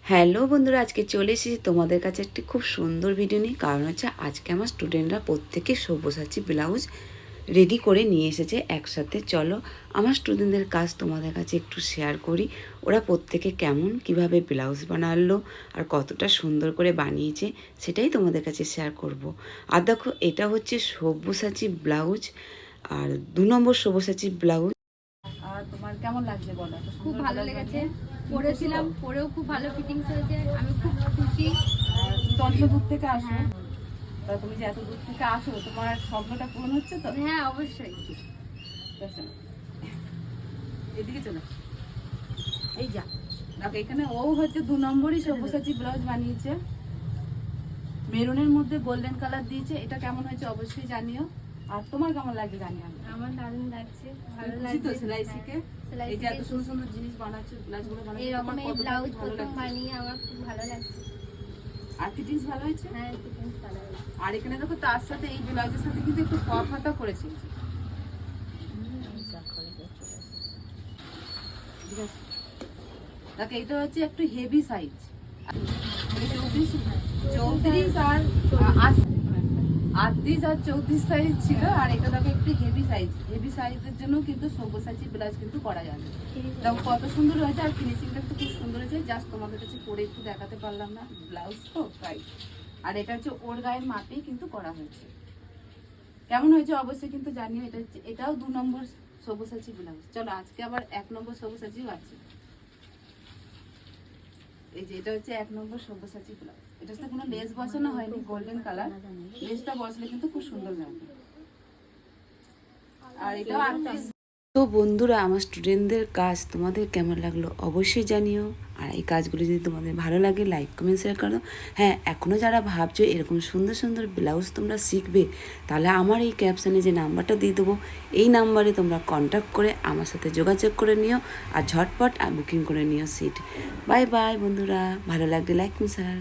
Hello বন্ধুরা, আজকে চলে এসেছি তোমাদের কাছে একটি খুব সুন্দর ভিডিও নিয়ে। কারণ হচ্ছে আজকে আমার স্টুডেন্টরা প্রত্যেকে সব্যসাচী ব্লাউজ রেডি করে নিয়ে এসেছে একসাথে। চলো আমার স্টুডেন্টদের কাজ তোমাদের কাছে একটু শেয়ার করি। ওরা প্রত্যেকে কেমন কিভাবে ব্লাউজ বানালো আর কতটা সুন্দর করে বানিয়েছে সেটাই তোমাদের কাছে শেয়ার করব। আর দেখো, এটা হচ্ছে সব্যসাচী ব্লাউজ আর 2 নম্বর সব্যসাচী ব্লাউজ। আর তোমার কেমন লাগছে বলো? খুব ভালো লেগেছে, পরেছিলাম, পরেও খুব ভালো ফিটিংস হয়েছে। আমি খুব খুশি। তুমি তো অনেক দূর থেকে আসো। হ্যাঁ। তা তুমি যে এত দূর থেকে আসো, তোমার স্বপ্নটা পূরণ হচ্ছে তো? হ্যাঁ, অবশ্যই। দেখো, এদিকে চলো। এই যা দেখো, এখানে ও হচ্ছে 2 নম্বরই সব্যসাচী ব্লাউজ বানিয়েছে। মেরুনের মধ্যে গোল্ডেন কালার দিয়েছে। এটা কেমন হয়েছে অবশ্যই জানিও। আর তোমার কেমন লাগে জানিও। আমার দারুণ লাগছে, ভালো খুশি লাগছে তো সেলাই শিখে? সেলাই এই যে এত শিখে সুন্দর সুন্দর জিনিস বানাচ্ছো, ব্লাউজগুলো বানাচ্ছো, এরকম তোমার এই কতটা ব্লাউজ ভালো প্রথম লাগছে? বানিয়ে আমার খুব ভালো লাগছে। আর ফিটিংস ভালো হয়েছে? হ্যাঁ, ফিটিংস ভালো হয়েছে। আর এখানে দেখো, তার সাথে এই ব্লাউজের সাথে কিন্তু একটু কফ হাতা করেছে। ঠিক আছে, দেখো এটা হচ্ছে একটু হেভি সাইজ। 34 আর 38 আর 34 সাইজ ছিল। আর এটা দেখো একটু হেভি সাইজ। হেভি সাইজের জন্য কিন্তু সব্যসাচী ব্লাউজ কিন্তু করা যাবে। দেখো কত সুন্দর হয়েছে। আর ফিনিশিংটা তো খুব সুন্দর হয়েছে। জাস্ট তোমাদের কাছে পরে একটু দেখাতে পারলাম না, ব্লাউজ তো তাই। আর এটা হচ্ছে ওর গায়ের মাপেই কিন্তু করা হয়েছে। কেমন হয়েছে অবশ্যই কিন্তু জানিও। এটা হচ্ছে, এটাও 2 নম্বর সব্যসাচী ব্লাউজ। চলো আজকে আবার 1 নম্বর সব্যসাচীও আছে। এই যে এটা হচ্ছে 1 নম্বর সব্যসাচী ব্লাউজ। এটার সাথে কোনো লেস বসানো হয়নি, গোল্ডেন কালার। লেসটা বসলে কিন্তু খুব সুন্দর লাগবে। আর এটা আর তো বন্ধুরা, আমার স্টুডেন্টদের কাজ তোমাদের কেমন লাগলো অবশ্যই জানিও। আর এই কাজগুলো যদি তোমাদের ভালো লাগে, লাইক কমেন্ট শেয়ার করো। হ্যাঁ, এখনও যারা ভাবছো এরকম সুন্দর সুন্দর ব্লাউজ তোমরা শিখবে, তাহলে আমার এই ক্যাপশনে যে নাম্বারটা দিয়ে দেবো, এই নাম্বারে তোমরা কন্ট্যাক্ট করে আমার সাথে যোগাযোগ করে নিও আর ঝটপট বুকিং করে নিও সিট। বাই বাই বন্ধুরা, ভালো লাগলে লাইক কমেন্ট শেয়ার।